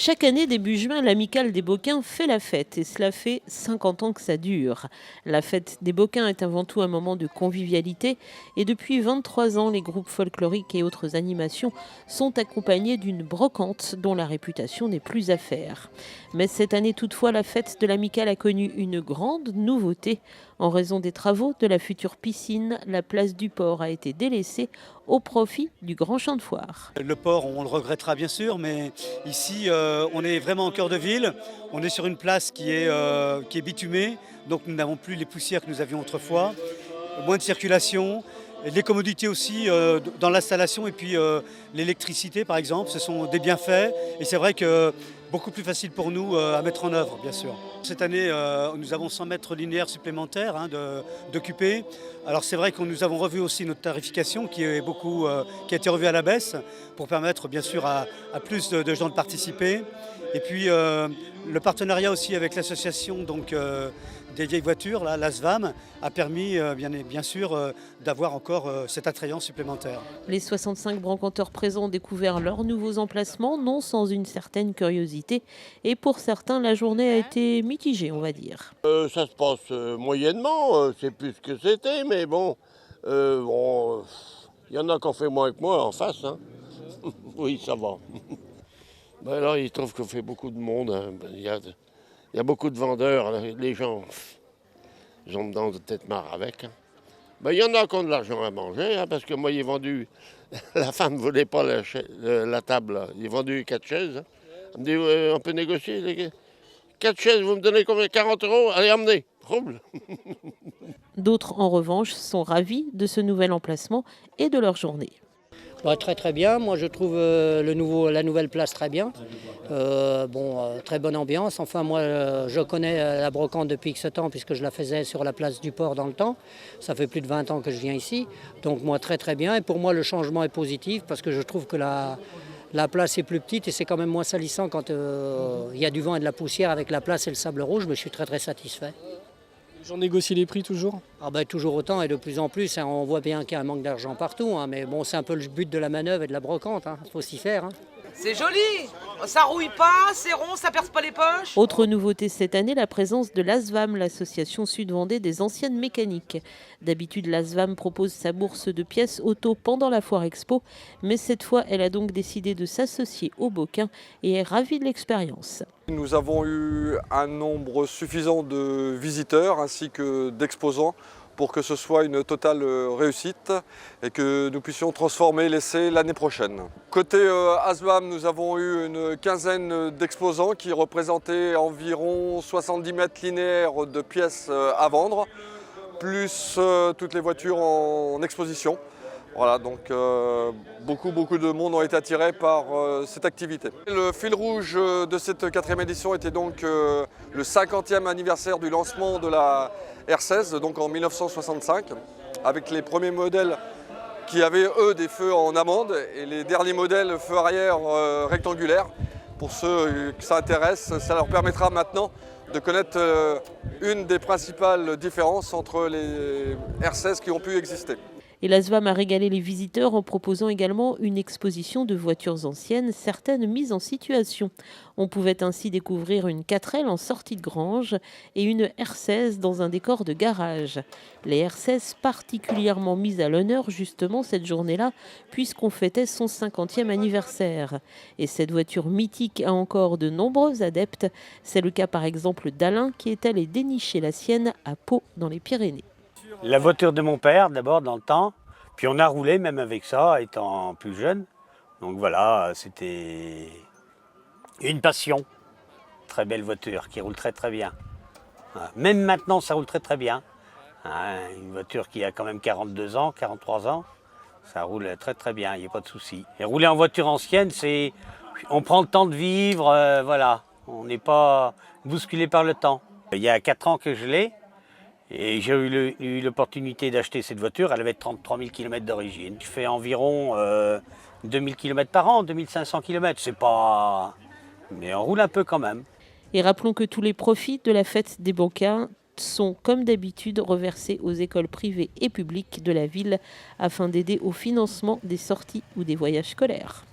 Chaque année, début juin, l'Amicale des Boquins fait la fête et cela fait 50 ans que ça dure. La fête des Boquins est avant tout un moment de convivialité et depuis 23 ans, les groupes folkloriques et autres animations sont accompagnés d'une brocante dont la réputation n'est plus à faire. Mais cette année toutefois, la fête de l'Amicale a connu une grande nouveauté. En raison des travaux de la future piscine, la place du port a été délaissée au profit du Grand Champ de Foire. Le port, on le regrettera bien sûr, mais ici, on est vraiment au cœur de ville. On est sur une place qui est bitumée, donc nous n'avons plus les poussières que nous avions autrefois. Moins de circulation, les commodités aussi dans l'installation et puis l'électricité par exemple, ce sont des bienfaits. Et c'est vrai que beaucoup plus facile pour nous à mettre en œuvre, bien sûr. Cette année, nous avons 100 mètres linéaires supplémentaires d'occupés. Alors c'est vrai que nous avons revu aussi notre tarification qui a été revue à la baisse pour permettre bien sûr à plus de gens de participer. Et puis le partenariat aussi avec l'association des vieilles voitures, l'ASVAM, a permis bien sûr d'avoir encore cet attrayant supplémentaire. Les 65 brocanteurs présents ont découvert leurs nouveaux emplacements, non sans une certaine curiosité. Et pour certains, la journée a été mitigée, on va dire. Ça se passe moyennement, c'est plus ce que c'était, mais bon, il y en a qui ont fait moins que moi en face. Hein. Oui, ça va. Ben alors, il trouve qu'on fait beaucoup de monde. Hein. Il y a beaucoup de vendeurs. Là. Les gens, ils ont dedans de tête marre avec. Hein. Ben, il y en a qui ont de l'argent à manger, hein, parce que moi, j'ai vendu. La femme ne voulait pas la table. Là. J'ai vendu 4 chaises. Hein. Elle me dit, on peut négocier. Les 4 chaises, vous me donnez combien? 40 €? Allez, emmenez. Trouble. D'autres, en revanche, sont ravis de ce nouvel emplacement et de leur journée. Bah, très bien, moi je trouve la nouvelle place très bien, très bonne ambiance. Enfin moi je connais la brocante depuis ce temps puisque je la faisais sur la place du port dans le temps. Ça fait plus de 20 ans que je viens ici, donc moi très bien. Et pour moi le changement est positif parce que je trouve que la place est plus petite et c'est quand même moins salissant quand il y a du vent et de la poussière avec la place et le sable rouge, mais je suis très satisfait. Les gens négocient les prix toujours? Toujours autant et de plus en plus. Hein, on voit bien qu'il y a un manque d'argent partout, hein, mais bon, c'est un peu le but de la manœuvre et de la brocante. Il faut s'y faire. Hein. C'est joli, ça rouille pas, c'est rond, ça perce pas les poches. Autre nouveauté cette année, la présence de l'ASVAM, l'association Sud-Vendée des anciennes mécaniques. D'habitude, l'ASVAM propose sa bourse de pièces auto pendant la foire expo, mais cette fois, elle a donc décidé de s'associer aux Boquins et est ravie de l'expérience. Nous avons eu un nombre suffisant de visiteurs ainsi que d'exposants pour que ce soit une totale réussite et que nous puissions transformer l'essai l'année prochaine. Côté ASVAM, nous avons eu une quinzaine d'exposants qui représentaient environ 70 mètres linéaires de pièces à vendre, plus toutes les voitures en exposition. Voilà, donc beaucoup de monde ont été attirés par cette activité. Le fil rouge de cette 4e édition était donc le 50e anniversaire du lancement de la R16, donc en 1965, avec les premiers modèles qui avaient, eux, des feux en amande et les derniers modèles feux arrière rectangulaires. Pour ceux que ça intéresse, ça leur permettra maintenant de connaître une des principales différences entre les R16 qui ont pu exister. Et l'ASVAM a régalé les visiteurs en proposant également une exposition de voitures anciennes, certaines mises en situation. On pouvait ainsi découvrir une 4L en sortie de grange et une R16 dans un décor de garage. Les R16 particulièrement mises à l'honneur justement cette journée-là, puisqu'on fêtait son 50e anniversaire. Et cette voiture mythique a encore de nombreux adeptes. C'est le cas par exemple d'Alain qui est allé dénicher la sienne à Pau dans les Pyrénées. La voiture de mon père, d'abord, dans le temps. Puis on a roulé même avec ça, étant plus jeune. Donc voilà, c'était une passion. Très belle voiture, qui roule très bien. Même maintenant, ça roule très bien. Une voiture qui a quand même 42 ans, 43 ans, ça roule très bien, il n'y a pas de souci. Et rouler en voiture ancienne, c'est... On prend le temps de vivre, voilà. On n'est pas bousculé par le temps. Il y a 4 ans que je l'ai. Et j'ai eu l'opportunité d'acheter cette voiture, elle avait 33 000 km d'origine. Je fais environ 2000 km par an, 2500 km, c'est pas... Mais on roule un peu quand même. Et rappelons que tous les profits de la fête des Boquins sont, comme d'habitude, reversés aux écoles privées et publiques de la ville afin d'aider au financement des sorties ou des voyages scolaires.